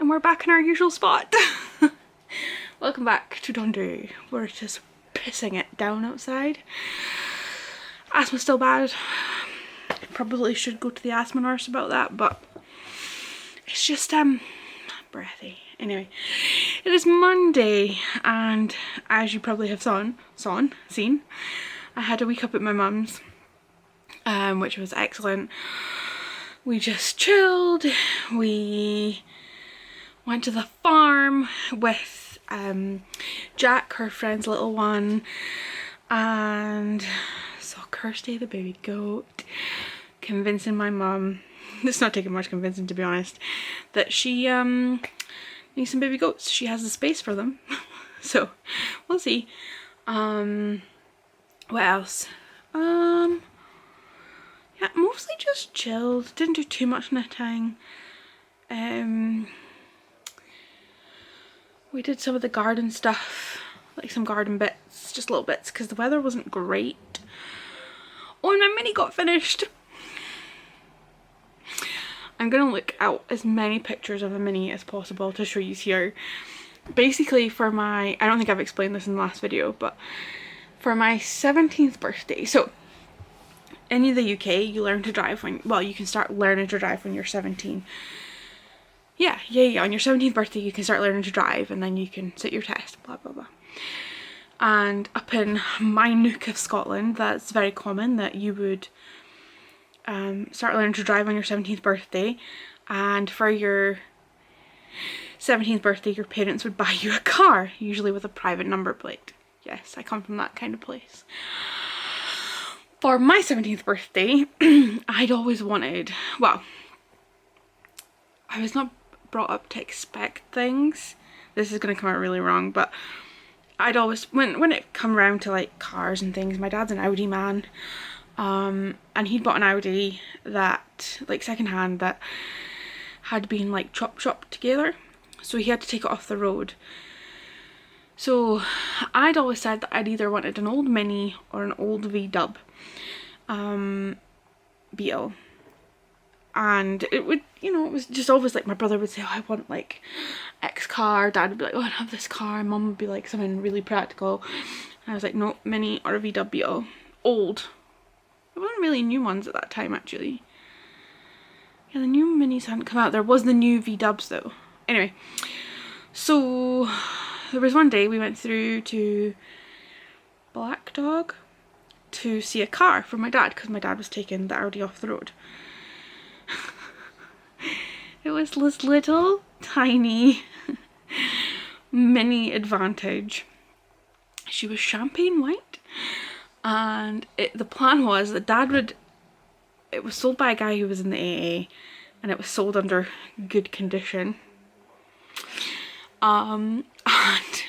And we're back in our usual spot. Welcome back to Dundee. We're just pissing it down outside. Asthma's still bad. Probably should go to the asthma nurse about that, but it's just breathy. Anyway, it is Monday, and as you probably have seen, I had a week up at my mum's, which was excellent. We just chilled. We went to the farm with Jack, her friend's little one, and saw Kirsty, the baby goat, convincing my mum, it's not taking much convincing to be honest, that she needs some baby goats. She has the space for them. So we'll see. What else? Yeah, mostly just chilled. Didn't do too much knitting. We did some of the garden stuff, like some garden bits, just little bits, because the weather wasn't great. Oh, and my mini got finished. I'm gonna look out as many pictures of a mini as possible to show you here. Basically for my, I don't think I've explained this in the last video, but for my 17th birthday, so in the UK you learn to drive when, well, you can start learning to drive when you're 17. Yeah, on your 17th birthday you can start learning to drive, and then you can sit your test, blah blah blah. And up in my nook of Scotland, that's very common that you would start learning to drive on your 17th birthday, and for your 17th birthday your parents would buy you a car, usually with a private number plate. Yes, I come from that kind of place. For my 17th birthday, I'd always wanted, well, I was not brought up to expect things. This is going to come out really wrong, but I'd always, when it come around to like cars and things, my dad's an Audi man, and he'd bought an Audi that, like secondhand, that had been like chopped together, so he had to take it off the road. So I'd always said that I'd either wanted an old Mini or an old V-dub Beetle. And it would, you know, it was just always like my brother would say, oh, I want like X car, dad would be like, oh, I have this car, mum would be like something really practical. And I was like, no, Mini or a VW Beetle. Old. There wasn't really new ones at that time actually. Yeah, the new Minis hadn't come out. There was the new V-dubs though. Anyway, so there was one day we went through to Black Dog to see a car for my dad, because my dad was taking the Audi off the road. It was this little tiny mini Advantage. She was champagne white, and the plan was that dad would, it was sold by a guy who was in the AA, and it was sold under good condition. And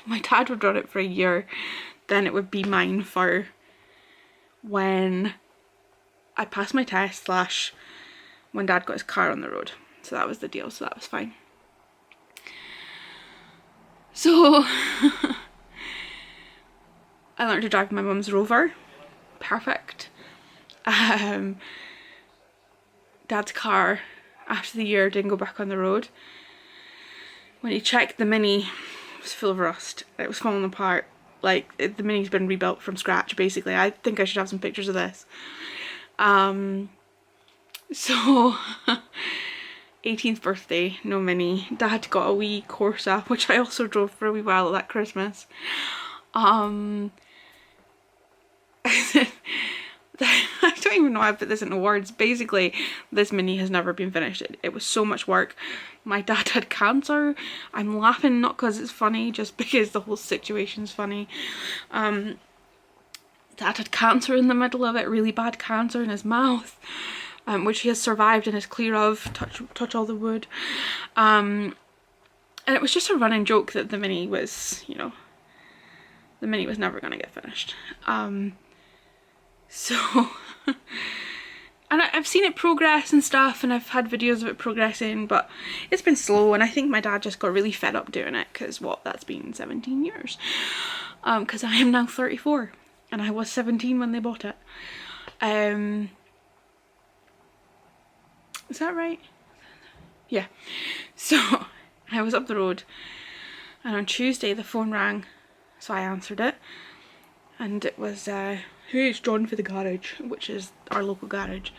my dad would run it for a year, then it would be mine for when I passed my test / when dad got his car on the road. So that was the deal, so that was fine. So I learned to drive my mum's Rover. Perfect. Dad's car after the year didn't go back on the road. When he checked, the Mini, it was full of rust. It was falling apart. Like, the Mini's been rebuilt from scratch basically. I think I should have some pictures of this. So 18th birthday, no Mini. Dad got a wee Corsa, which I also drove for a wee while at that Christmas. I don't even know how I put this into words. Basically, this Mini has never been finished. It was so much work. My dad had cancer. I'm laughing not because it's funny, just because the whole situation's funny. Dad had cancer in the middle of it, really bad cancer in his mouth, which he has survived and is clear of, touch all the wood. And it was just a running joke that the Mini was, you know, the Mini was never going to get finished. So, and I've seen it progress and stuff, and I've had videos of it progressing, but it's been slow, and I think my dad just got really fed up doing it, because what, that's been 17 years. Because I am now 34, and I was 17 when they bought it. Is that right? Yeah. So I was up the road, and on Tuesday the phone rang, so I answered it, and it was hey, it's John for the garage, which is our local garage.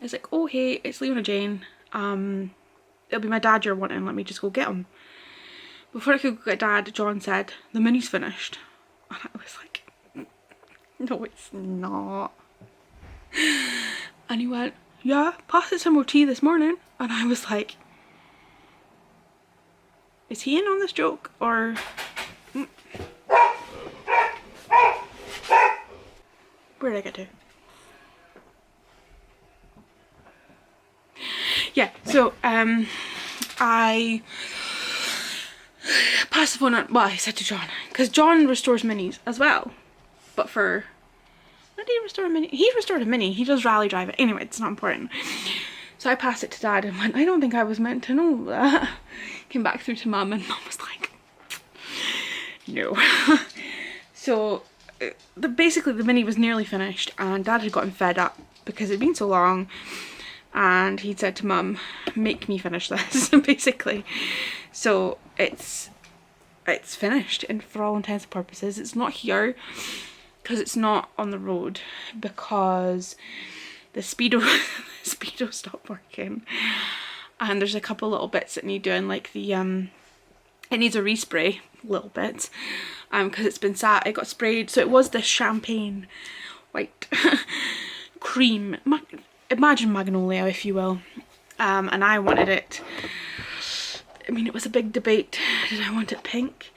It's like, oh hey, it's Leona Jane, it'll be my dad you're wanting, let me just go get him. Before I could go get dad, John said, the mini's finished. And I was like, no it's not. And he went, yeah, passed its MOT this morning. And I was like, is he in on this joke, or... Where did I get to? Yeah, so I passed the phone on, well, I said to John, because John restores minis as well, but for, when did he restore a mini? He restored a mini, he does rally drive it, anyway, it's not important. So I passed it to dad and went, I don't think I was meant to know that. Came back through to mum, and mum was like, no. So basically the mini was nearly finished, and dad had gotten fed up because it'd been so long, and he'd said to mum, make me finish this, basically. So it's finished, and for all intents and purposes it's not here because it's not on the road, because the speedo stopped working, and there's a couple little bits that need doing, like the it needs a respray, little bits, because it's been sat, it got sprayed, so it was this champagne white cream, imagine magnolia if you will, and I wanted it, I mean, it was a big debate, did I want it pink,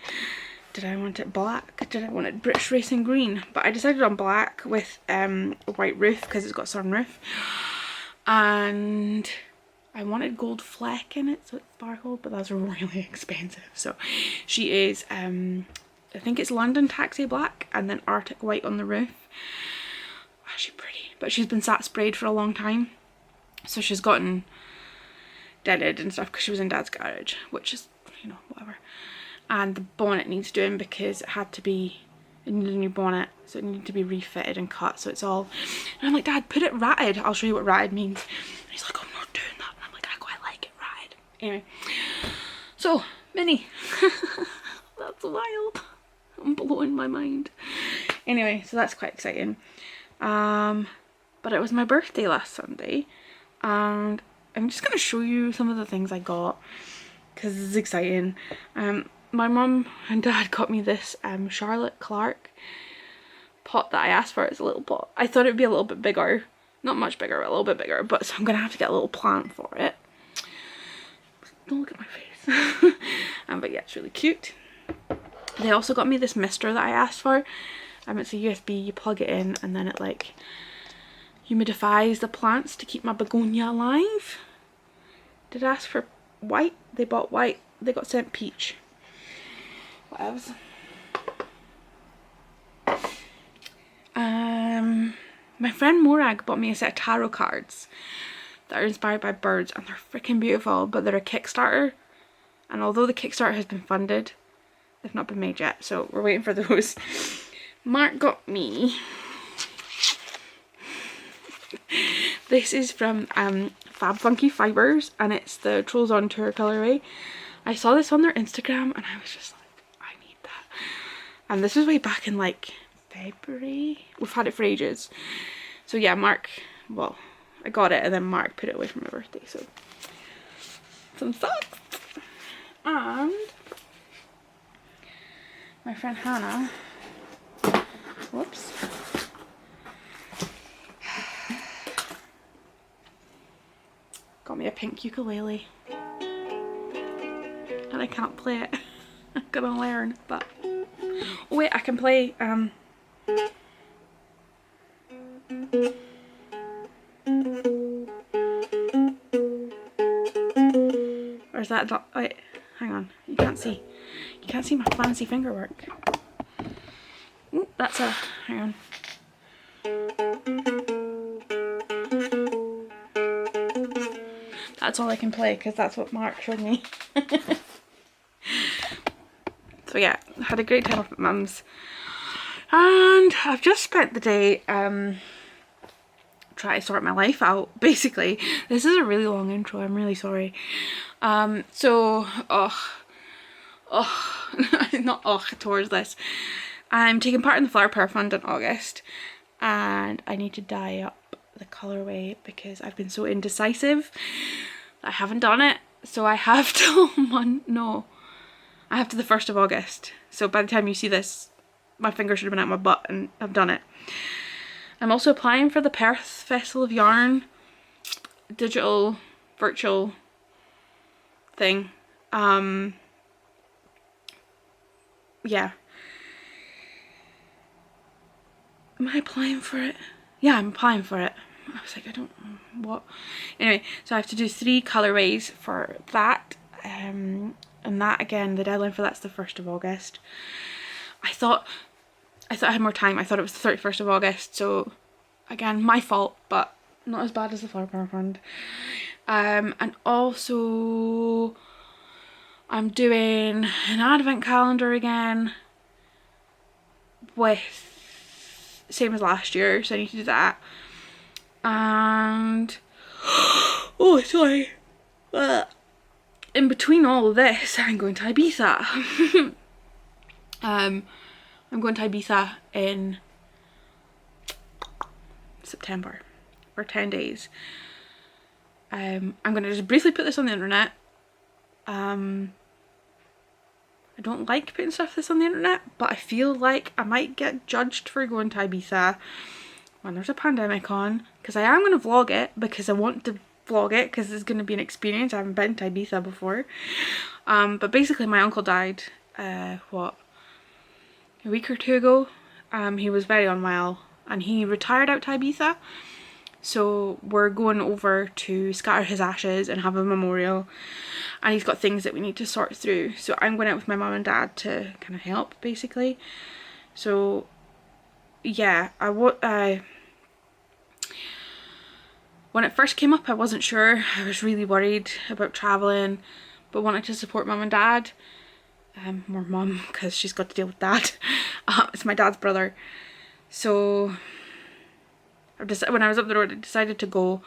did I want it black, did I want it British Racing Green, but I decided on black with a white roof because it's got sunroof, and I wanted gold fleck in it so it sparkled, but those are really expensive. So she is, I think it's London Taxi black and then Arctic white on the roof. Wow, she's pretty, but she's been sat sprayed for a long time, so she's gotten dented and stuff because she was in dad's garage, which is, you know, whatever. And the bonnet needs doing because it had to be, it needed a new bonnet, so it needed to be refitted and cut, so it's all, and I'm like, Dad, put it ratted, I'll show you what ratted means. And he's like, I'm not doing that, and I'm like, I quite like it ratted. Anyway, so mini. That's wild, I'm blowing my mind. Anyway, so that's quite exciting. But it was my birthday last Sunday, and I'm just gonna show you some of the things I got because it's exciting. My mum and dad got me this Charlotte Clark pot that I asked for. It's a little pot. I thought it would be a little bit bigger, not much bigger, but a little bit bigger, but so I'm gonna have to get a little plant for it. Don't look at my face. But yeah, it's really cute. They also got me this mister that I asked for. It's a USB, you plug it in, and then it like humidifies the plants to keep my begonia alive. Did I ask for white? They bought white. They got sent peach. What else? My friend Morag bought me a set of tarot cards that are inspired by birds, and they're freaking beautiful, but they're a Kickstarter, and although the Kickstarter has been funded, they've not been made yet, so we're waiting for those. Mark got me this is from Funky Fibres, and it's the Trolls on Tour colorway. I saw this on their Instagram and I was just like, I need that. And this was way back in like February. We've had it for ages. So yeah, Mark, well, I got it and then Mark put it away for my birthday, so some socks. And my friend Hannah, whoops, got me a pink ukulele, and I can't play it. I'm gonna learn, but oh wait, I can play or is that not, wait, hang on, you can't see my fancy finger work. Ooh, that's a, hang on. That's all I can play because that's what Mark showed me. So yeah, had a great time up at Mum's, and I've just spent the day try to sort my life out, basically. This is a really long intro, I'm really sorry. Not towards this. I'm taking part in the Flower Power Fund in August, and I need to dye up the colourway because I've been so indecisive. I haven't done it, so I have till I have to the 1st of August. So by the time you see this, my finger should have been out my butt and I've done it. I'm also applying for the Perth Festival of Yarn digital virtual thing. Yeah. Am I applying for it? Yeah, I'm applying for it. I was like, I don't know what. Anyway, so I have to do 3 colourways for that. And that, again, the deadline for that's the 1st of August. I thought I had more time. I thought it was the 31st of August. So, again, my fault, but not as bad as the Flower Power Fund. And also, I'm doing an advent calendar again with same as last year, so I need to do that. And oh, sorry. In between all of this, I'm going to Ibiza. I'm going to Ibiza in September for 10 days. I'm going to just briefly put this on the internet. I don't like putting stuff this on the internet, but I feel like I might get judged for going to Ibiza when there's a pandemic on, because I am going to vlog it, because I want to vlog it, because it's going to be an experience. I haven't been to Ibiza before. But basically my uncle died, a week or 2 ago. He was very unwell and he retired out to Ibiza. So we're going over to scatter his ashes and have a memorial, and he's got things that we need to sort through. So I'm going out with my mum and dad to kind of help, basically. So yeah, when it first came up I wasn't sure. I was really worried about travelling, but wanted to support mum and dad. More mum, because she's got to deal with dad. It's my dad's brother. So when I was up the road, I decided to go.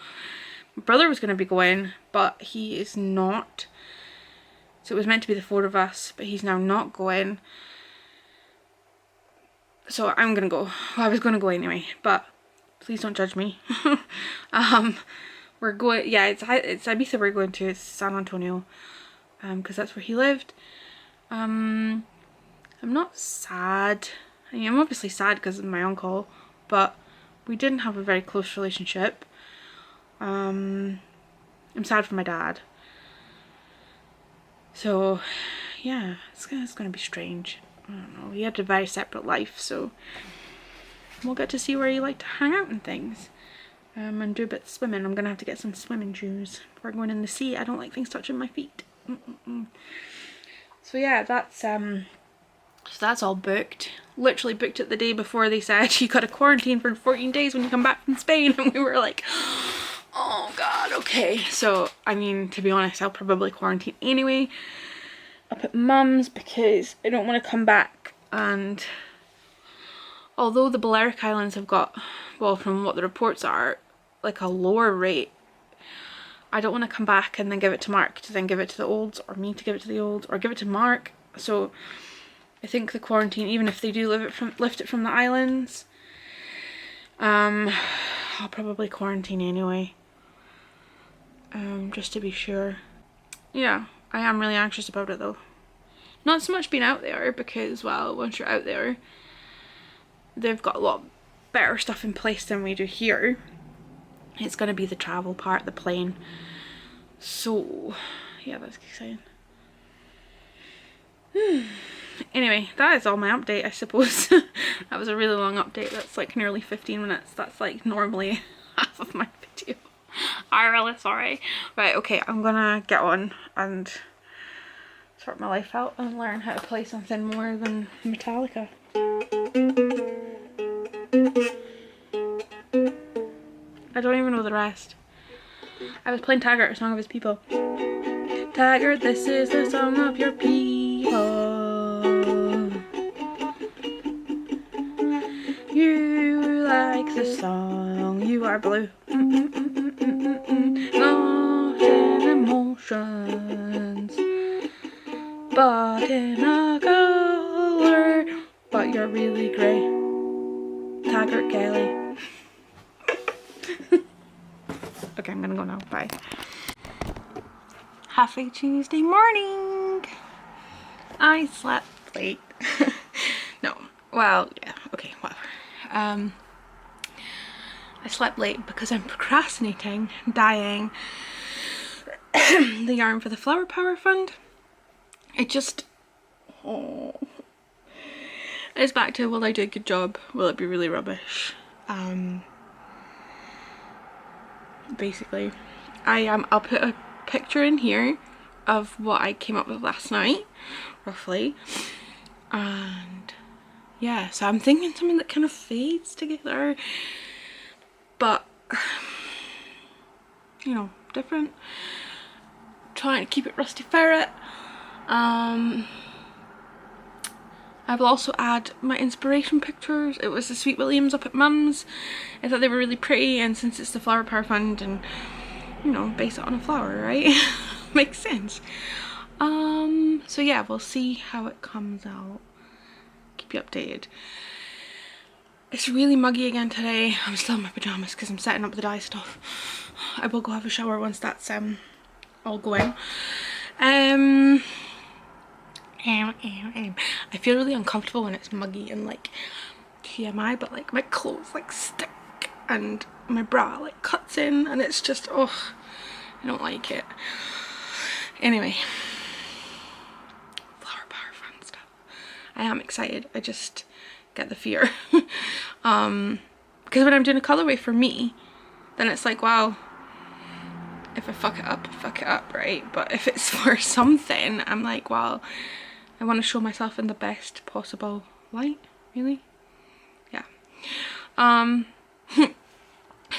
My brother was going to be going, but he is not. So it was meant to be the 4 of us, but he's now not going. So I'm going to go. Well, I was going to go anyway, but please don't judge me. We're going, yeah, it's Ibiza we're going to. It's San Antonio, because that's where he lived. I'm not sad. I mean, I'm obviously sad because of my uncle, but we didn't have a very close relationship. I'm sad for my dad. So yeah, it's gonna be strange. I don't know. He had a very separate life, so we'll get to see where he liked to hang out and things. And do a bit of swimming. I'm gonna have to get some swimming shoes before going in the sea. I don't like things touching my feet. So yeah, that's all booked. Literally booked it the day before they said you got to quarantine for 14 days when you come back from Spain, and we were like, oh god, okay. So I mean, to be honest, I'll probably quarantine anyway up at mum's, because I don't want to come back. And although the Balearic Islands have got, well, from what the reports are, like a lower rate, I don't want to come back and then give it to Mark to then give it to the olds, or me to give it to the olds, or give it to Mark. So I think the quarantine, even if they do lift it from the islands, I'll probably quarantine anyway, just to be sure. Yeah, I am really anxious about it though. Not so much being out there, because, well, once you're out there, they've got a lot better stuff in place than we do here. It's going to be the travel part, the plane. So yeah, that's exciting. Anyway, that is all my update, I suppose. That was a really long update. That's like nearly 15 minutes. That's like normally half of my video. I'm really sorry. Right, okay, I'm gonna get on and sort my life out and learn how to play something more than Metallica. I don't even know the rest. I was playing Taggart, a song of his people. Taggart, this is the song of your people. You like the song, you are blue. Not in emotions, but in a colour. But you're really grey. Taggart Kelly. Okay, I'm gonna go now. Bye. Happy Tuesday morning. I slept late. No, well, yeah, okay, whatever. I slept late because I'm procrastinating dyeing the yarn for the Flower Power Fund. It just, oh, it's back to, will I do a good job? Will it be really rubbish? Basically, I'll put a picture in here of what I came up with last night, roughly, and yeah, so I'm thinking something that kind of fades together, but you know, different. Trying to keep it Rusty Ferret. I will also add my inspiration pictures. It was the Sweet Williams up at Mum's. I thought they were really pretty, and since it's the Flower Power Fund and, you know, base it on a flower, right? Makes sense. So yeah, we'll see how it comes out. Keep you updated. It's really muggy again today. I'm still in my pyjamas because I'm setting up the dye stuff. I will go have a shower once that's all going. I feel really uncomfortable when it's muggy and like TMI, but like my clothes like stick and my bra like cuts in, and it's just, oh, I don't like it. Anyway, Flower Power Fun stuff. I am excited. I just get the fear. Because when I'm doing a colorway for me, then it's like, wow, if I fuck it up, right? But if it's for something, I'm like, well, I want to show myself in the best possible light, really. Yeah.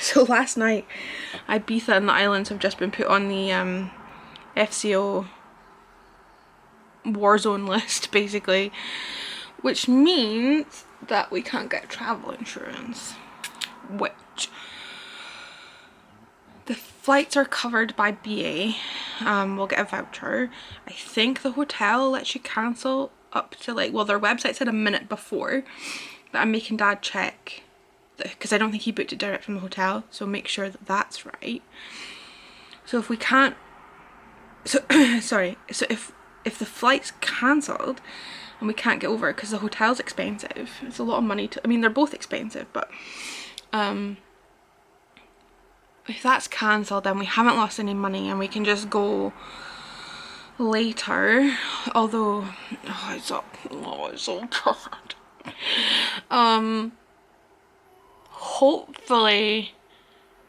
So last night, Ibiza and the islands have just been put on the FCO war zone list, basically, which means that we can't get travel insurance, which the flights are covered by BA. We'll get a voucher. I think the hotel lets you cancel up to like, well, their website said a minute before, but I'm making Dad check because I don't think he booked it direct from the hotel, so make sure that that's right. So if we can't, so sorry, so if the flight's cancelled and we can't get over because the hotel's expensive, it's a lot of money to, I mean, they're both expensive, but if that's cancelled, then we haven't lost any money and we can just go later. Although, it's so tired. Hopefully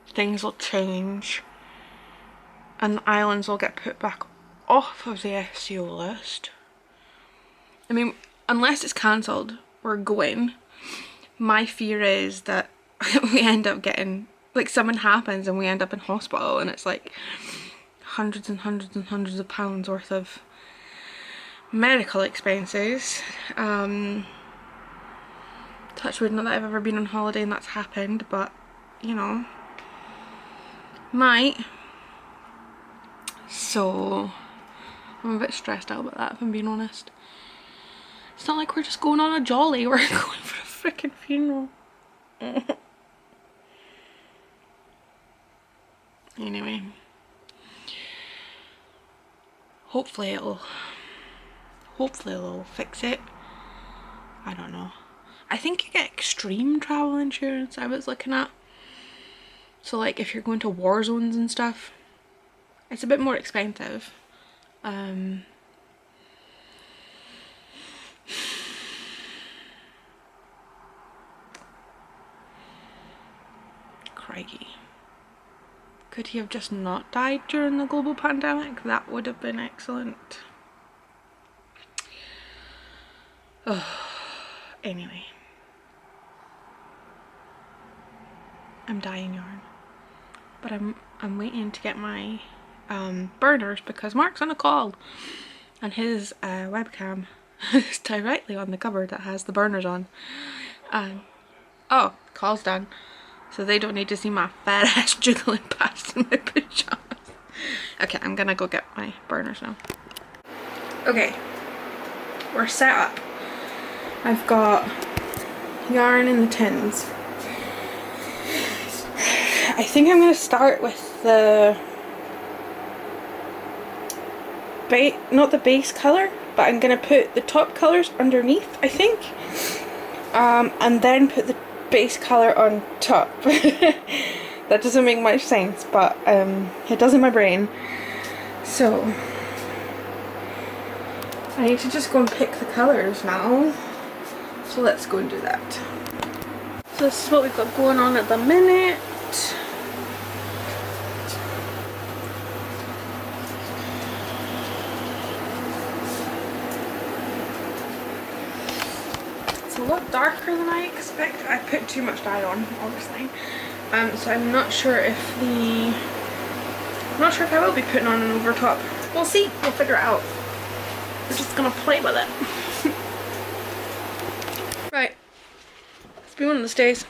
things will change and the islands will get put back off of the FCO list. I mean, unless it's cancelled, we're going. My fear is that we end up getting, like, something happens and we end up in hospital and it's like hundreds and hundreds and hundreds of pounds worth of medical expenses. Touch wood, not that I've ever been on holiday and that's happened, but you know, might. So I'm a bit stressed out about that, if I'm being honest. It's not like we're just going on a jolly, we're going for a freaking funeral. Anyway, hopefully it'll fix it. I don't know. I think you get extreme travel insurance, I was looking at. So like if you're going to war zones and stuff, it's a bit more expensive. Crikey. Could he have just not died during the global pandemic? That would have been excellent. Oh, anyway. I'm dyeing yarn. But I'm waiting to get my burners because Mark's on a call. And his webcam is directly on the cupboard that has the burners on. And oh, call's done. so they don't need to see my fat ass jiggling past in my pajamas. Okay, I'm gonna go get my burners now. Okay, we're set up. I've got yarn in the tins. I think I'm gonna start with the not the base colour, but I'm gonna put the top colours underneath, I think, and then put the base colour on top. That doesn't make much sense, but it does in my brain. So I need to just go and pick the colours now. So let's go and do that. So this is what we've got going on at the minute. It's a lot darker than I expected. I put too much dye on, obviously. So I'm not sure if I will be putting on an overtop. We'll see. We'll figure it out. We're just gonna play with it. Right. It's been one of those days.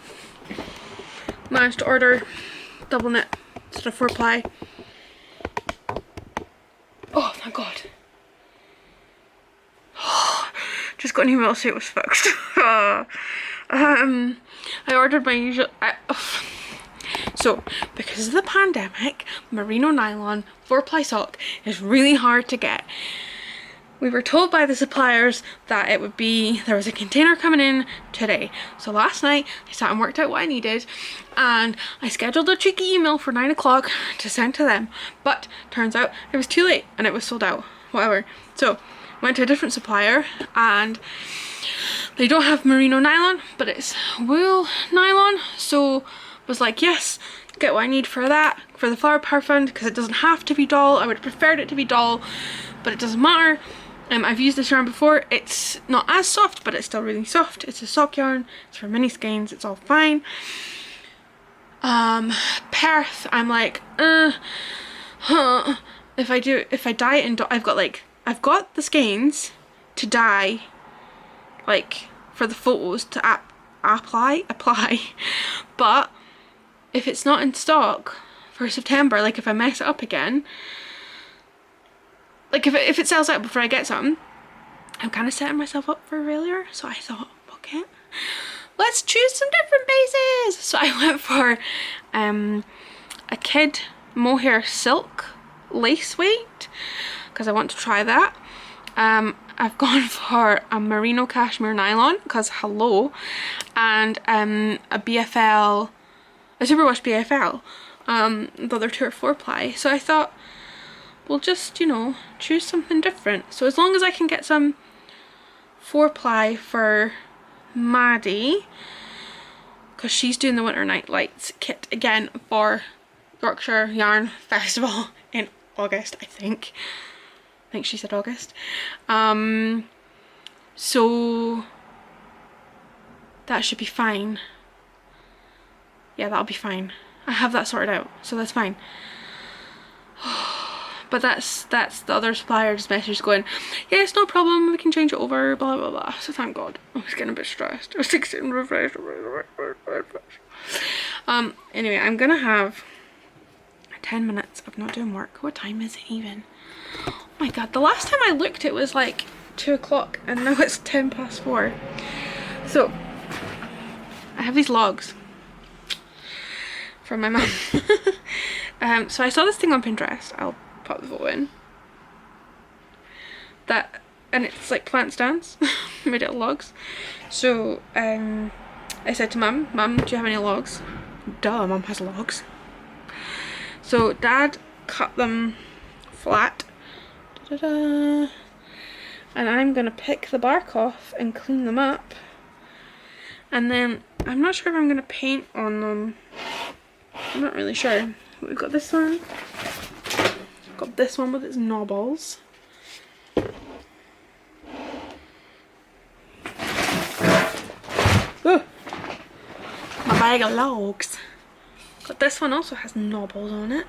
Managed to order double knit instead of 4-ply. Oh my god. Just got an email to say it was fixed. I ordered my usual... So, because of the pandemic, merino nylon 4-ply sock is really hard to get. We were told by the suppliers that it would be, there was a container coming in today. So last night I sat and worked out what I needed, and I scheduled a cheeky email for 9 o'clock to send to them. But turns out it was too late and it was sold out. Whatever. So went to a different supplier, and they don't have merino nylon, but it's wool nylon. So was like, yes, get what I need for that, for the flower power fund, because it doesn't have to be doll. I would have preferred it to be doll, but it doesn't matter. I've used this yarn before. It's not as soft, but it's still really soft. It's a sock yarn. It's for mini skeins. It's all fine. Perth, I'm like, if I dye it in doll, I've got the skeins to dye, like, for the photos to apply, but if it's not in stock for September, like if I mess it up again, like if it sells out before I get something, I'm kind of setting myself up for failure. So I thought, okay, let's choose some different bases. So I went for a kid mohair silk lace weight, because I want to try that. I've gone for a merino cashmere nylon, because hello, and a BFL, a superwash BFL. The other two are 4-ply. So I thought, we'll just, you know, choose something different. So as long as I can get some 4-ply for Maddie, because she's doing the Winter Night Lights kit again for Yorkshire Yarn Festival in August, I think. I think she said August. So that should be fine. Yeah, that'll be fine. I have that sorted out, so that's fine. But that's the other supplier's message going, yes, no problem, we can change it over, blah blah blah. So thank God. I was getting a bit stressed. I was like sitting refreshed. Anyway, I'm gonna have 10 minutes of not doing work. What time is it even? Oh my god, the last time I looked it was like 2 o'clock and now it's 4:10. So I have these logs from my mum. So I saw this thing on Pinterest. I'll pop the photo in. And it's like plant stands made out of logs. So I said to Mum, do you have any logs? Duh, Mum has logs. So Dad cut them flat. And I'm gonna pick the bark off and clean them up. And then I'm not sure if I'm gonna paint on them. I'm not really sure. We've got this one. Got this one with its knobbles. Ooh, my bag of logs. Got this one, also has knobbles on it.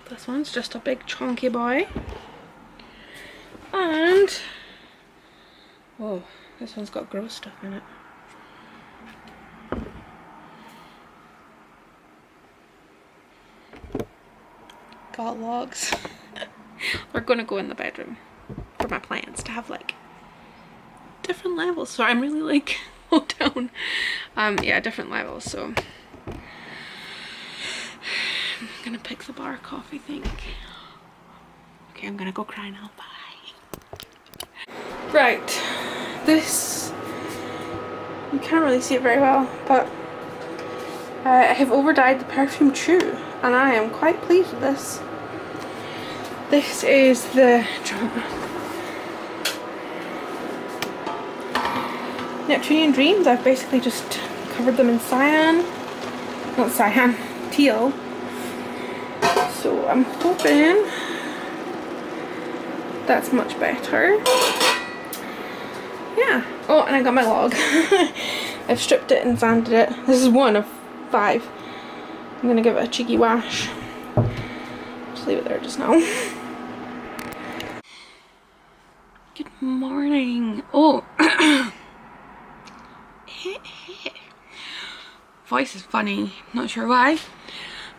This one's just a big chunky boy. And Oh, this one's got gross stuff in it. Got logs. We're gonna go in the bedroom for my plants to have like different levels. So I'm really like low down. Yeah, different levels. So I'm gonna pick the bark off, I think. Okay, I'm gonna go cry now. Bye. Right, this, you can't really see it very well, but I have overdyed the perfume chew, and I am quite pleased with this. This is the Neptunian Dreams. I've basically just covered them in cyan, not cyan, teal. So I'm hoping that's much better. Yeah. Oh, and I got my log. I've stripped it and sanded it. This is 1 of 5. I'm gonna give it a cheeky wash. Just leave it there just now. Good morning. Oh. Voice is funny. Not sure why.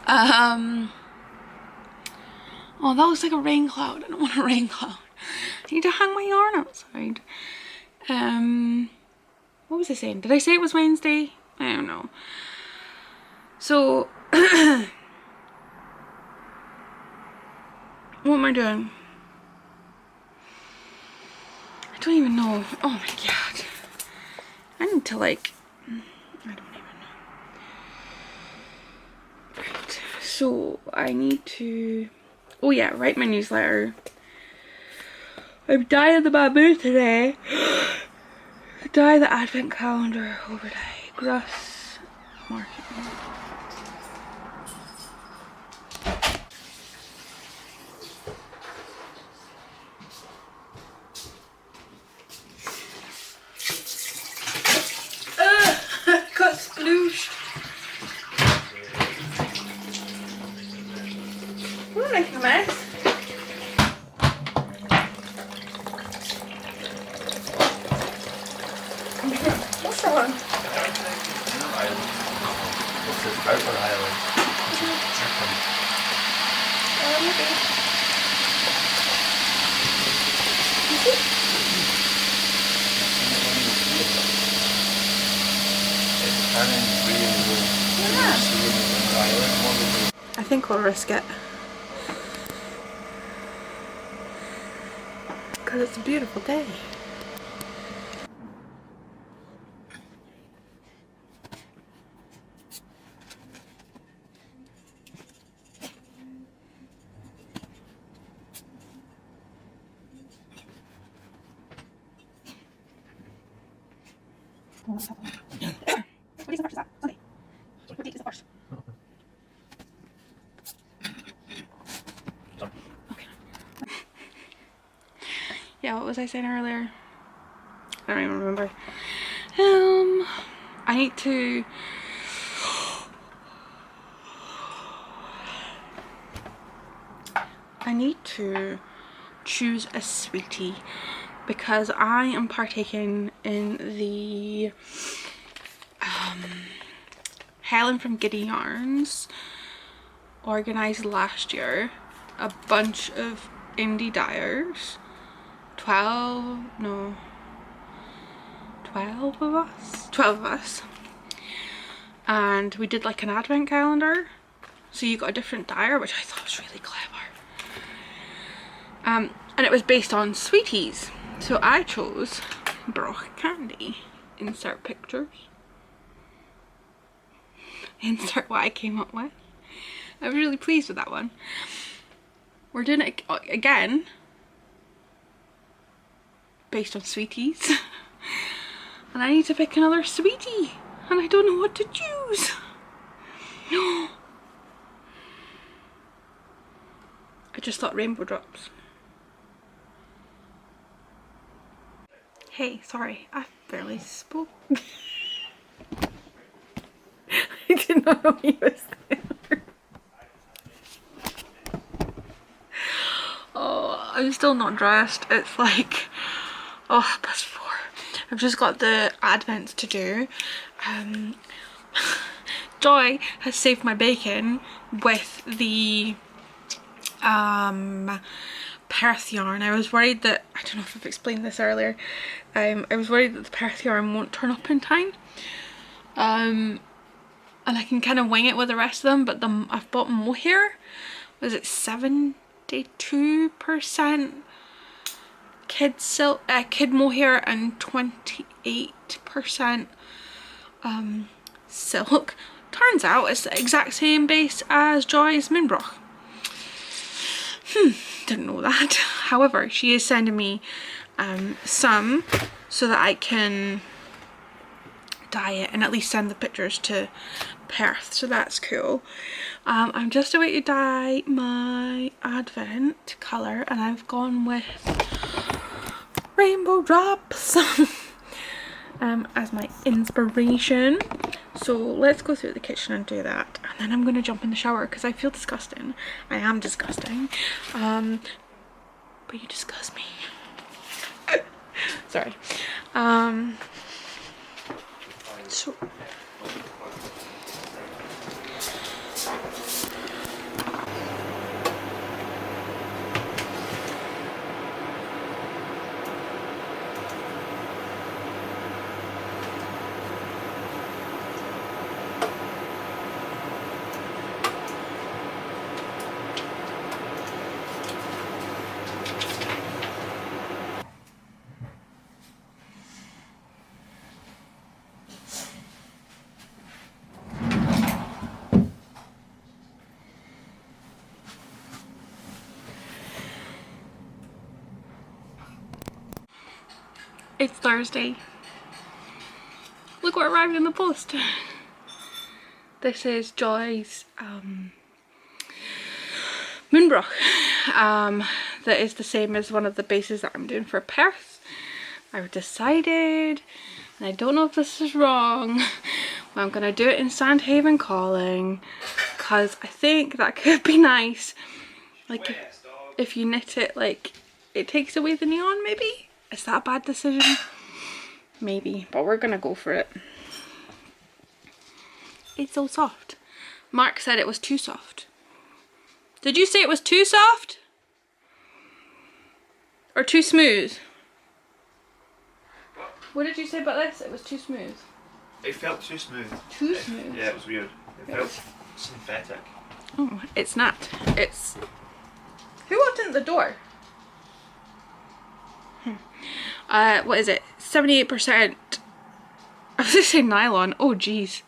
Oh, that looks like a rain cloud. I don't want a rain cloud. I need to hang my yarn outside. What was I saying? Did I say it was Wednesday? I don't know. So, what am I doing? I don't even know. Oh my god. I need to like, I don't even know. Right. So, I need to, oh yeah, write my newsletter. I'm dyeing the bamboo today. Dye the advent calendar over dye. Gross marketing. Got splooshed. I'm not making a mess. What's that one? Maybe. I think we'll risk it. Because it's a beautiful day. What day is the first? Is that Sunday? What date is the first? Okay. Yeah, what was I saying earlier? I don't even remember. I need to choose a sweetie because I am partaking in the Helen from Giddy Yarns organised last year a bunch of indie dyers, 12 of us, and we did like an advent calendar, so you got a different dyer, which I thought was really clever. And it was based on sweeties, so I chose Moonbroch candy. Insert pictures. Insert what I came up with. I was really pleased with that one. We're doing it again based on sweeties. And I need to pick another sweetie and I don't know what to choose. I just thought rainbow drops. Hey, sorry, I barely spoke. I did not know he was there. Oh, I'm still not dressed. It's like, oh, +4. I've just got the advents to do. Joy has saved my bacon with the Perth yarn. I was worried that, I don't know if I've explained this earlier, I was worried that the Perth yarn won't turn up in time. And I can kind of wing it with the rest of them, but I've bought mohair. Was it 72% kid mohair and 28% silk. Turns out it's the exact same base as Joy's Moonbroch. Didn't know that. However, she is sending me some so that I can dye it and at least send the pictures to Perth, so that's cool. I'm just about to dye my advent colour and I've gone with Rainbow Drops as my inspiration. So let's go through the kitchen and do that, and then I'm going to jump in the shower because I feel disgusting. I am disgusting, but you disgust me. Sorry. So it's Thursday. Look what arrived in the post. This is Joy's Moonbroch. That is the same as one of the bases that I'm doing for Perth. I've decided, and I don't know if this is wrong, but I'm gonna do it in Sandhaven Calling because I think that could be nice. Like if you knit it, like it takes away the neon maybe? Is that a bad decision? Maybe, but we're gonna go for it. It's so soft. Mark said it was too soft. Did you say it was too soft? Or too smooth? What did you say about this? It was too smooth. It felt too smooth. Too smooth? Yeah, it was weird. It felt synthetic. Oh, it's not. It's... Who walked in the door? What is it? 78%. I was gonna say nylon. Oh geez.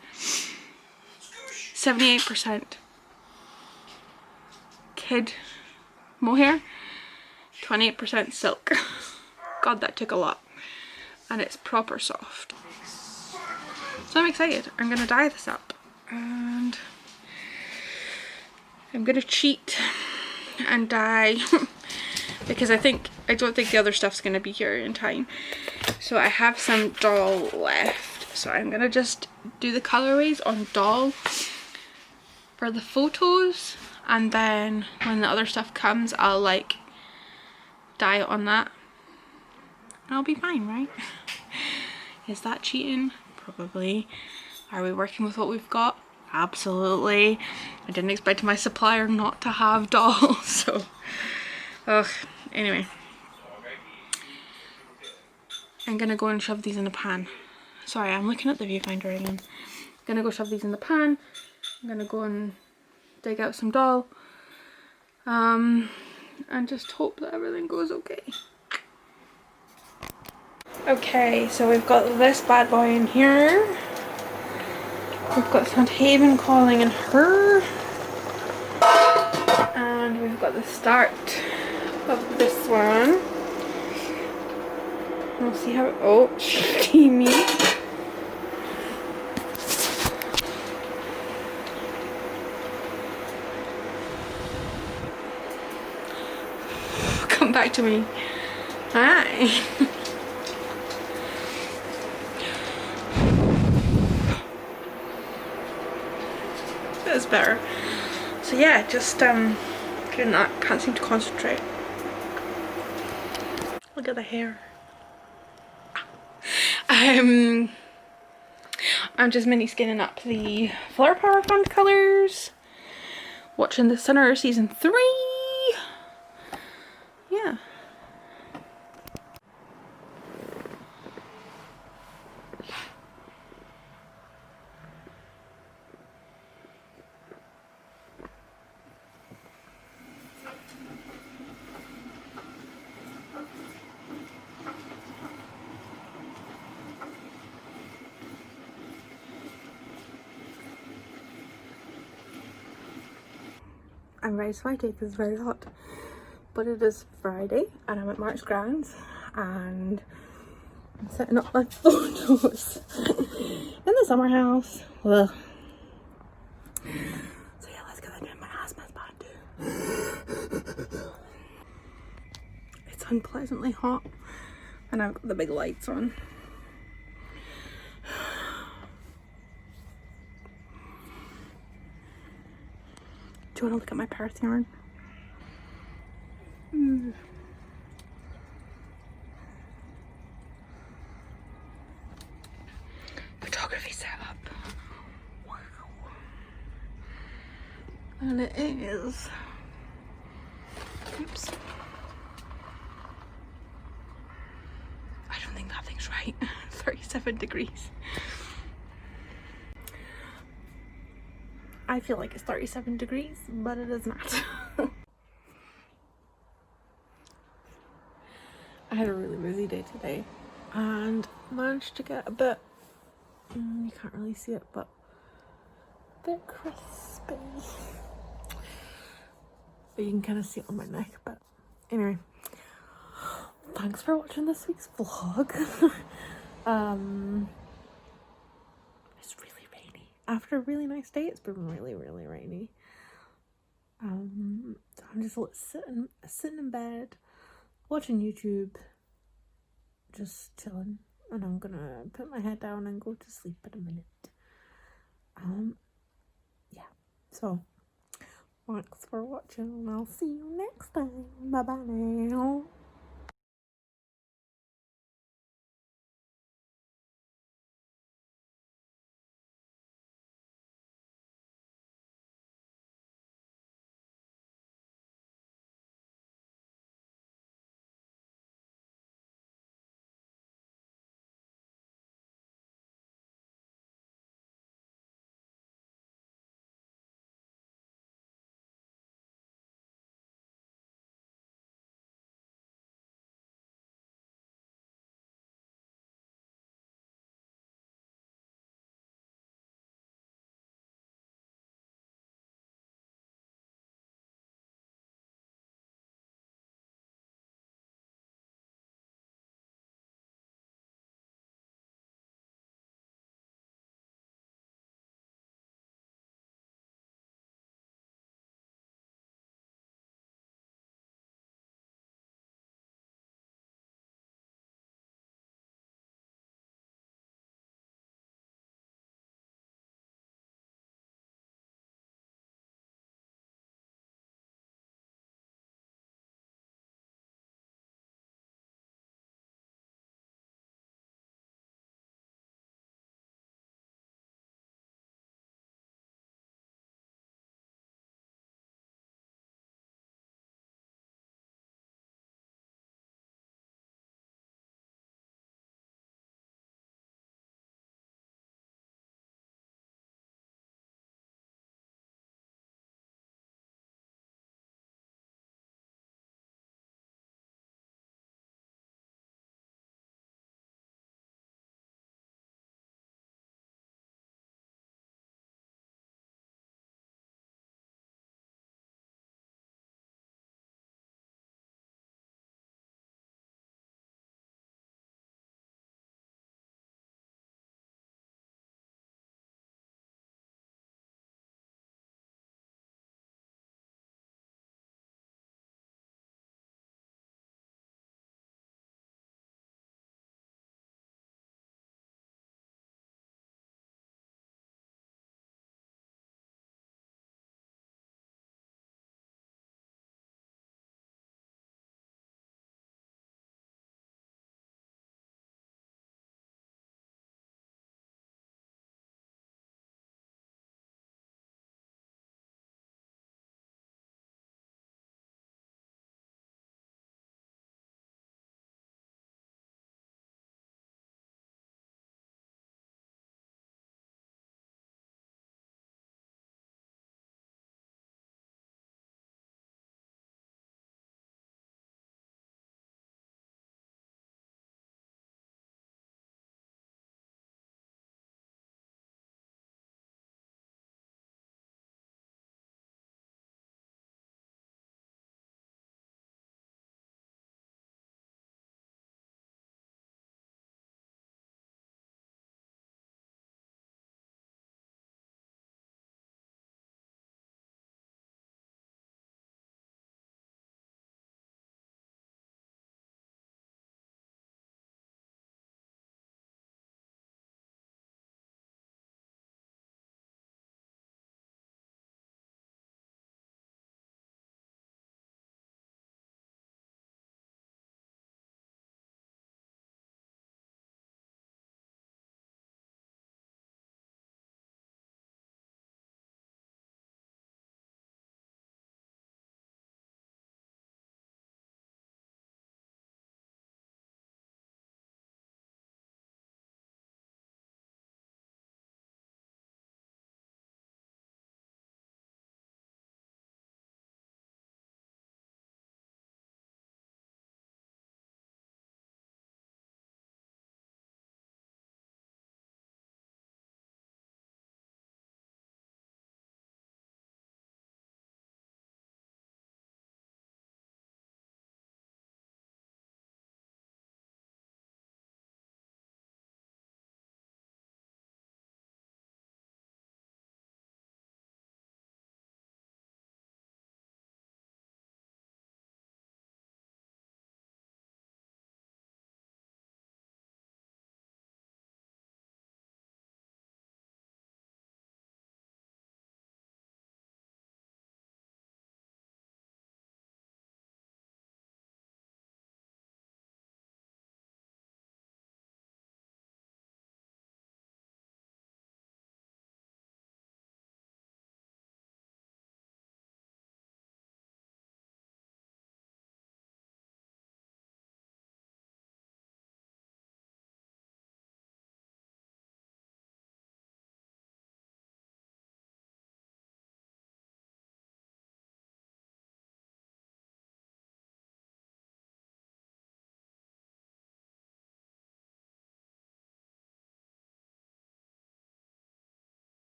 78% kid mohair, 28% silk. God, that took a lot. And it's proper soft. So I'm excited. I'm gonna dye this up and I'm gonna cheat and dye because I don't think the other stuff's gonna be here in time. So I have some doll left. So I'm gonna just do the colorways on doll for the photos, and then when the other stuff comes I'll like dye it on that. I'll be fine, right? Is that cheating? Probably. Are we working with what we've got? Absolutely. I didn't expect my supplier not to have dolls, so ugh. Anyway, I'm gonna go and shove these in a pan. Sorry, I'm looking at the viewfinder again. I'm gonna go shove these in the pan. I'm gonna go and dig out some doll and just hope that everything goes okay. Okay, so we've got this bad boy in here. We've got Sandhaven Calling in her. And we've got the start of this one. We'll see how it... Oh, steamy. Come back to me. Hi. That's better. So yeah, just doing that. Can't seem to concentrate. Look at the hair. I'm just mini skinning up the Flower Power Fund colours. Watching The Sinner season 3. Yeah. I'm very sweaty because it's very hot, but it is Friday and I'm at Mark's Grounds and I'm setting up my photos in the summer house. Ugh. So yeah, let's get into my husband's band too. It's unpleasantly hot and I've got the big lights on. Do you want to look at my Perth yarn? Photography setup. Wow. And it is. Oops. I don't think that thing's right. 37 degrees. I feel like it's 37 degrees, but it is not. I had a really busy day today and managed to get a bit, you can't really see it, but a bit crispy. But you can kind of see it on my neck, but anyway. Thanks for watching this week's vlog. It's really rainy. After a really nice day, it's been really, really rainy. So I'm just sitting in bed, watching YouTube, just chilling, and I'm gonna put my head down and go to sleep in a minute. Yeah, so thanks for watching and I'll see you next time. Bye bye now.